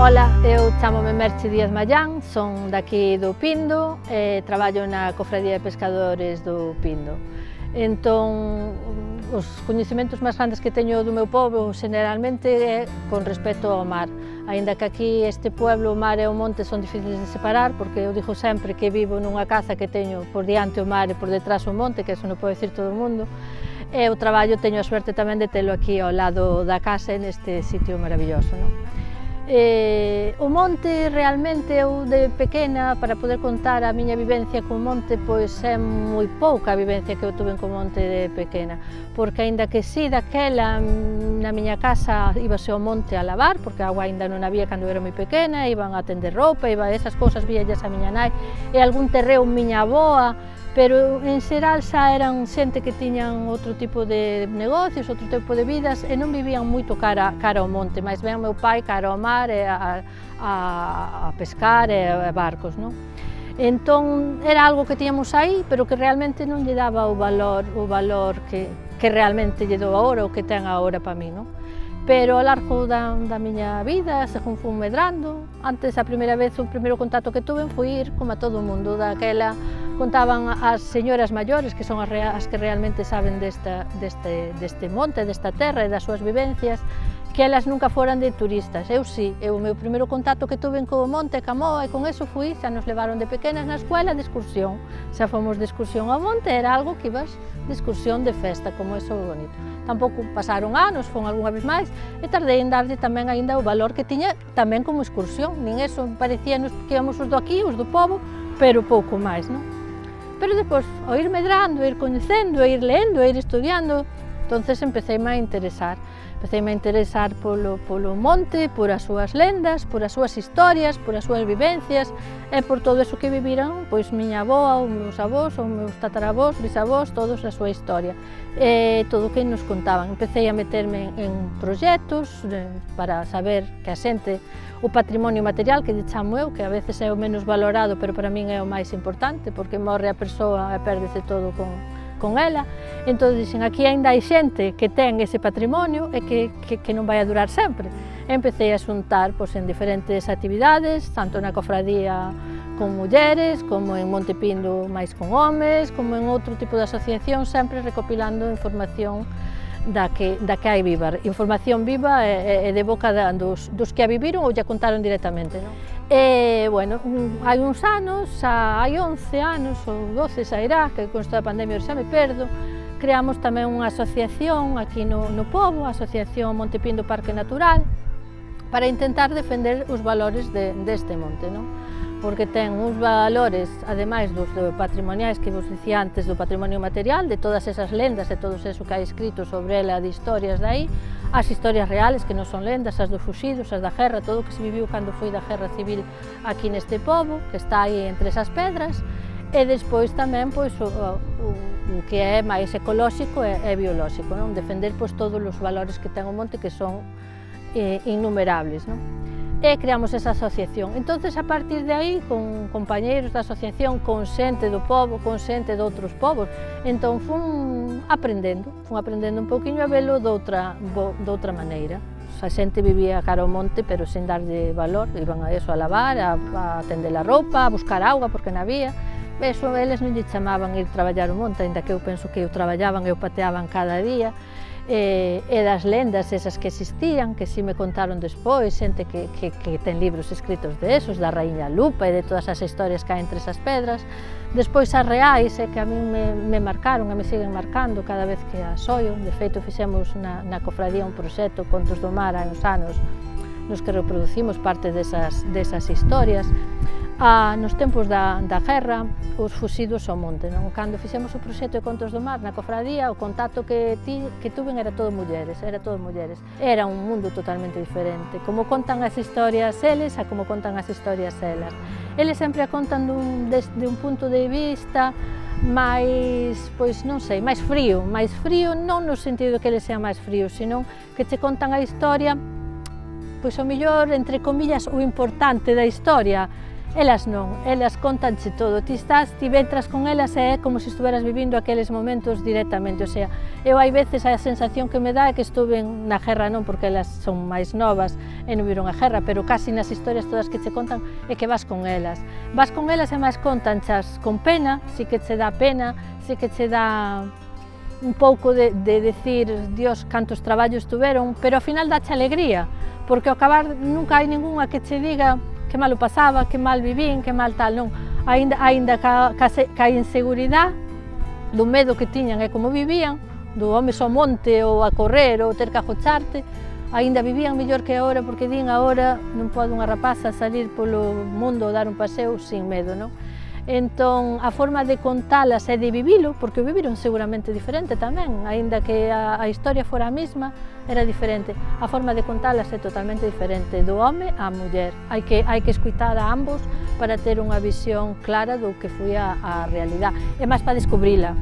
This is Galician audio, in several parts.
Ola, eu chamome Merche Díaz Mallán, son daqui do Pindo e traballo na Cofradía de Pescadores do Pindo. Entón, os coñecementos máis grandes que teño do meu pobo generalmente é con respecto ao mar. Aínda que aquí este pueblo, o mar e o monte son difíciles de separar, porque eu digo sempre que vivo nunha casa que teño por diante o mar e por detrás o monte, que eso non pode decir todo o mundo, e o traballo teño a suerte tamén de telo aquí ao lado da casa neste sitio maravilloso, non? O monte realmente eu de pequena, para poder contar a miña vivencia co monte, pois é moi pouca a vivencia que eu tuve co monte de pequena, porque aínda que si daquela na miña casa íbase ao monte a lavar, porque a agua aínda non había cando era moi pequena, iban a tender roupa, esas cousas víallas a miña nai, e algún terreo miña avoa, pero en xeral xa eran xente que tiñan outro tipo de negocios, outro tipo de vidas e non vivían moito cara ao monte, máis ben meu pai cara ao mar e a pescar e a barcos, non? Entón era algo que tiñamos aí, pero que realmente non lle daba o valor que realmente lle dou agora, o que ten agora para mí, non? Pero ao largo da miña vida, según fui medrando, antes a primeira vez, o primeiro contacto que tuve foi ir como a todo o mundo, daquela contaban as señoras maiores, que son as que realmente saben deste monte, desta terra e das súas vivencias, que elas nunca foran de turistas. Eu sí, o meu primeiro contacto que tuve co monte, ca moa, e con eso fui, xa nos levaron de pequenas na escuela de excursión. Xa fomos de excursión ao monte, era algo que ibas de excursión de festa, como eso bonito. Tampouco pasaron anos, fon algunha vez máis, e tardei en darlle tamén aínda o valor que tiña tamén como excursión. Nin eso parecíanos que íbamos os do aquí, os do pobo, pero pouco máis, non? Pero depois, ao ir medrando, ir coñecendo, ir leendo, ir estudiando, entonces empecéime a interesar polo monte, por as súas lendas, por as súas historias, por as súas vivencias e por todo eso que viviran, pois miña avoa, os meus avós, os meus tataravós, bisavós, todos a súa historia e todo o que nos contaban. Empecé a meterme en proxectos para saber que a xente, o patrimonio material que lle chamo eu, que a veces é o menos valorado, pero para min é o máis importante, porque morre a persoa e pérdese todo con ela. Entón dixen, aquí ainda hai xente que ten ese patrimonio e que non vai a durar sempre. Empecé a xuntar en diferentes actividades, tanto na cofradía con mulleres, como en Monte Pindo máis con homes, como en outro tipo de asociación, sempre recopilando información da que hai viva, información viva e de boca dos que a viviron ou lle contaron directamente, non? E, bueno, hai uns anos, hai 11 anos ou 12 xa irá, que con isto da pandemia xa me perdo, creamos tamén unha asociación aquí no pobo, a Asociación Monte Pindo Parque Natural, para intentar defender os valores deste monte, non? Porque ten uns valores, ademais dos patrimoniais que vos dicía antes, do patrimonio material, de todas esas lendas e todo eso que hai escrito sobre ela, de historias dai, as historias reales, que non son lendas, as dos fuxidos, as da guerra, todo o que se viviu cando foi da guerra civil aquí neste pobo, que está aí entre esas pedras, e despois tamén pois, o que é máis ecolóxico e biolóxico, non? Defender pois, todos os valores que ten o monte, que son innumerables, non? E creamos esa asociación. Entonces, a partir de aí, con compañeiros da asociación, con xente do pobo, con xente de outros povos, entón fun aprendendo un pouquiño a velo doutra maneira. A xente vivía cara ao monte, pero sen darlle valor, iban a eso, a lavar, a tender a roupa, a buscar auga, porque non había. Eso, eles non lle chamaban ir traballar o monte, ainda que eu penso que o traballaban e o pateaban cada día, e das lendas esas que existían, que si me contaron despois, xente que ten libros escritos de esos, da Raíña Lupa e de todas as historias que hai entre esas pedras. Despois as reais, que a min me marcaron e me siguen marcando cada vez que as oio. De feito, fixemos na cofradía un proxecto, Contos do Mar, hai uns anos, nos que reproducimos parte desas historias. Nos tempos da guerra, os fuxidos ao monte, non? Cando fixemos o proxecto de Contos do Mar na cofradía, o contacto que tuven era todo mulleres. Era un mundo totalmente diferente. Como contan as historias eles, a como contan as historias elas. Eles sempre a contan desde un punto de vista máis, pois non sei, máis frío non no sentido de que eles sean máis fríos, senón que che contan a historia, pois o mellor, entre comillas, o importante da historia, Elas non, elas contanche todo, ti entras con elas e é como se estuveras vivindo aqueles momentos directamente, o sea, eu hai veces a sensación que me dá é que estuve na guerra, non porque elas son máis novas e non viron a guerra, pero casi nas historias todas que che contan é que vas con elas e máis contanchas con pena, si que che dá pena, si que che dá un pouco de decir, Dios, cantos traballos tuveron, pero ao final dache alegría, porque ao acabar nunca hai ningunha que che diga que mal o pasaba, que mal vivín, que mal tal, non. Aínda ca inseguridade, do medo que tiñan e como vivían, do home ao monte ou a correr ou ter que agocharte, aínda vivían mellor que agora, porque din agora non pode unha rapaza salir polo mundo ou dar un paseo sin medo, non? Entón, a forma de contalas e de vivilo, porque o viviron seguramente diferente tamén, aínda que a historia fora a mesma, era diferente. A forma de contalas é totalmente diferente, do home á muller. Hai que escutar a ambos para ter unha visión clara do que foi a realidade. E máis para descubrila,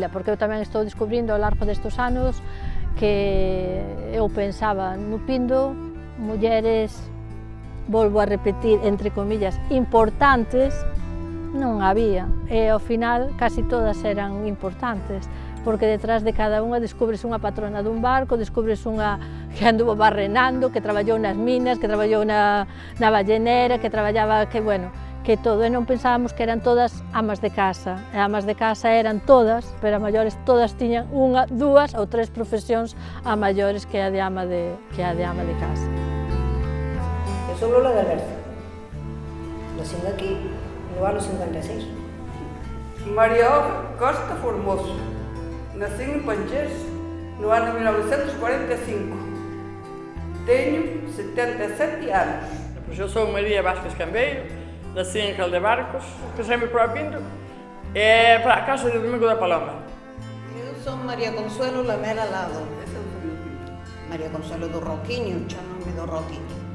porque eu tamén estou descubrindo ao largo destes anos que eu pensaba no Pindo, mulleres, volvo a repetir, entre comillas, importantes, non había, e ao final casi todas eran importantes, porque detrás de cada unha descubres unha patrona dun barco, descubres unha que anduvo barrenando, que traballou nas minas, que traballou na ballenera, que traballaba, que bueno, que todo, e non pensábamos que eran todas amas de casa, e amas de casa eran todas, pero a maiores todas tiñan unha, dúas ou tres profesións a maiores que a de ama de casa. Eu sou Lola de Alberto, nacendo aquí no ano 56. María Costa Formoso, nací en Panchés no ano 1945. Teño 77 anos. Pois eu sou María Vázquez Cambeiro, nací en Caldebarcos, casei-me para o Pindo e para a casa de Domingo da Paloma. Eu sou María Consuelo Lamela Lado. María Consuelo do Roquiño, chamame do Roquiño.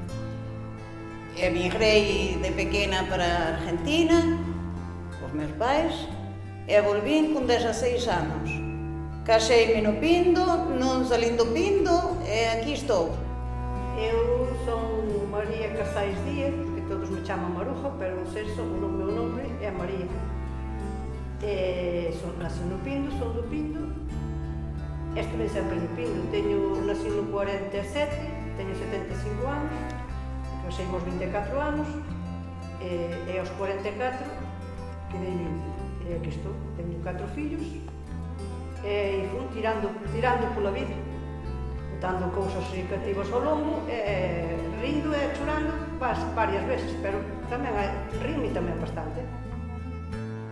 Emigrei de pequena para Argentina, os meus pais, e volvín con 16 anos. Caseime no Pindo, non salín do Pindo, e aquí estou. Eu son María Casais Díaz, que todos me chaman Maruja, pero o meu nome é María. Nací no Pindo, son do Pindo, estive sempre no Pindo, nací no 47, teño 75 anos, casei aos 24 anos, e aos 44 quedei viúva. E aquí estou, teño 4 fillos, e fui tirando pola vida, botando cousas significativas ao longo, rindo e chorando varias veces, pero tamén rime tamén bastante.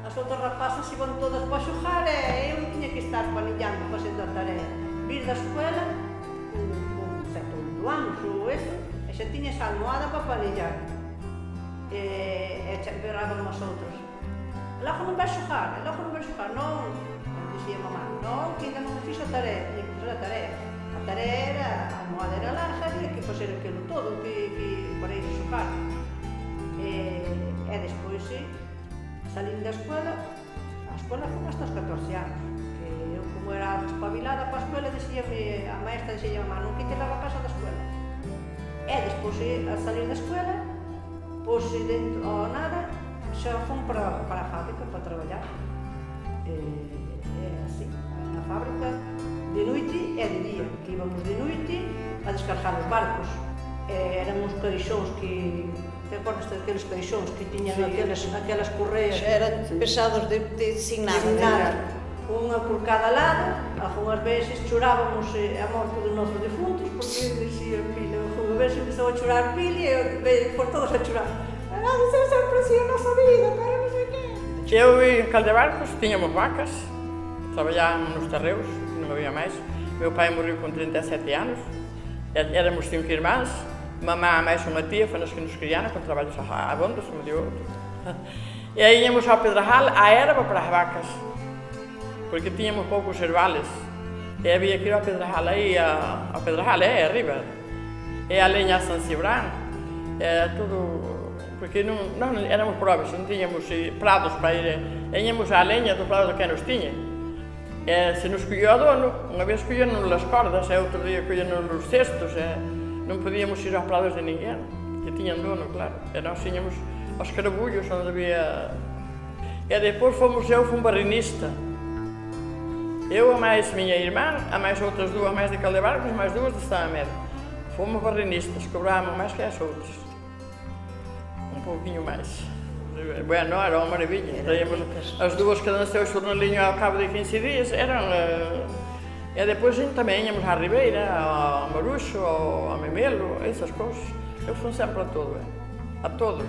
As outras rapazas iban todas para xogar e eu tiña que estar panillando, facendo a tarea. Vir da escuela, con 7 ou 8 anos ou eso, e xa tiña esa almohada para panillar. E berraban as outras. Logo non vais xogar, non, dixía mamá, non, que ainda non fiz a tarea, tiña que fazer a tarea. A tarea era, a almohada era larga, tiña que fazer aquilo todo para ir a xogar. E despois, salín da escuela, a escola foi hasta os 14 anos, que eu como era espabilada para a escola, a maestra dixía mamá, non quite a casa da escola. E despois, a salir da escola, pois dentro ao nada, xa fomos para a fábrica para traballar. Así, na fábrica, de noite e de día, que íbamos de noite a descargar os barcos. Eran uns caixóns que... Te acordas daqueles caixóns que tiñan aquelas correas? Eran pesados sin nada. Unha por cada lado, algunhas veces chorábamos a morte dos nosos defuntos, porque dixía Pili, unha vez empezou a chorar Pili e por todos a chorar. Isso é sempre así a nosa vida, pero non sei que. Eu en Caldebarcos tiñamos vacas, traballaban nos terreos, non había máis. Meu pai morreu con 37 anos, éramos 5 irmáns, mamá máis unha tía foi nas que nos criaron con traballos abondos, como digo outro. E aí íamos ao Pedrajal, a erva para as vacas, porque tiñamos poucos servales. E había que ir ao Pedrajal, aí ao Pedrajal, arriba. E a leña a San Cibrán, tudo... Porque nós éramos pobres, non tiñamos prados para ir, íamos á leña do prado que nos tiña. Se nos colleu a dono, unha vez colleron as cordas, e outro día colleron os cestos, non podíamos ir aos prados de ninguén, que tiñan dono, claro. E nós tiñamos aos Carabullos, onde había... E depois fomos fui barrinista. Eu, a máis miña irmã, a máis outras dúas máis de Caldebarcos, máis dúas de Santa Amélia. Fomos barrinistas, cobrábamos máis que as outras. Un pouquinho máis. Bueno, era uma maravilha. As dúas que nasceu o xornalinho ao cabo de 15 dias eram... E depois também íamos à Ribeira, ao Maruxo, ao Memelo, essas coisas. Eu fui sempre a todo. A todo.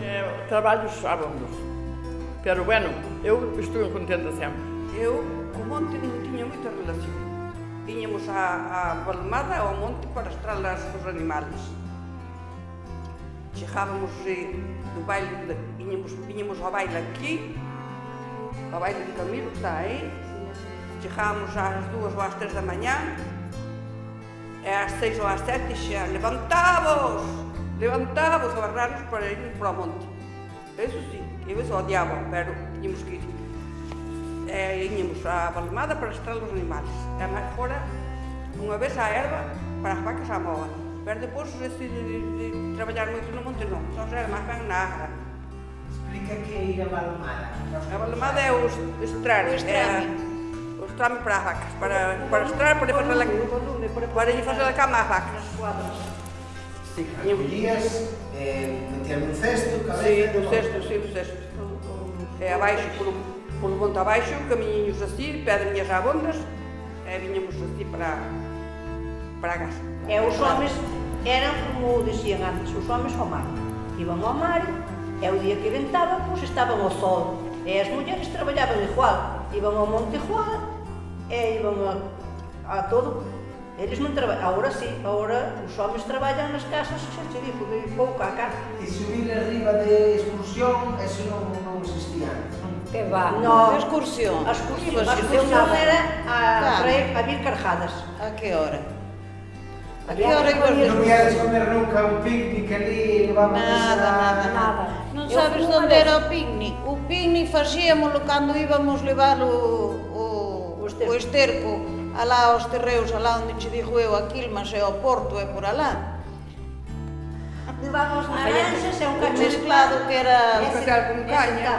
Trabalhos abundos. Pero, bueno, eu estou contente sempre. Eu, co monte, non tiña moita relación. Íñamos a Balmada ao monte para estralas os animales. Chegábamos do baile, viñamos ao baile aquí, ao baile de Camilo, que está aí. Chegábamos ás 2 ou ás 3 da mañá, e ás 6 ou ás 7 xa levantábamos a barrarnos para irmos para o monte. Eso sí, eu eso odiaba, pero tiñamos que ir. Íñamos a Balmada para estrar os animales. E máis fora, unha vez a erva para as vacas á moa. Pero depois de traballar moito no monte non, só era máis ben na agra. Explica que é ir a Balmada. A Balmada é o estrar, o estrame para as vacas, para estrar, para ir facer a cama ás vacas. Collías, metías nun cesto, cabeza... Sí, nun cesto. E abaixo, polo monte abaixo, camiños así, pedrinhas abondas, e viñamos así para a casa. E os homes eran como dicían antes, os homes ao mar. Iban ao mar, e o día que ventaba, pois estaban ao sol. E as mulleres traballaban igual, iban ao monte igual, e iban a todo. Eles non traballan, agora sí, agora os homes traballan nas casas, xa te digo, de pouco a casa. E subir arriba de excursión, eso non existía antes, non? Que va? No. Excursión. A excursión era a vir cargadas. A que hora? A que Había hora que comer- Non iades comer nunca un picnic ali, levábamos Nada. Non sabes onde era o picnic? O picnic facíamolo cando íbamos levar o esterco alá aos terreos, alá onde che digo eu, a Quilmas e ao Porto e por alá. Levábamos naranxas e un cacho de Mezclado que era... Moscatel con caña.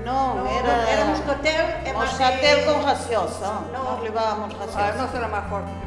Non, Era era... moscatel e Moscatel con gaseosa. No. Nós levábamos A gaseosa. nosa era máis forte.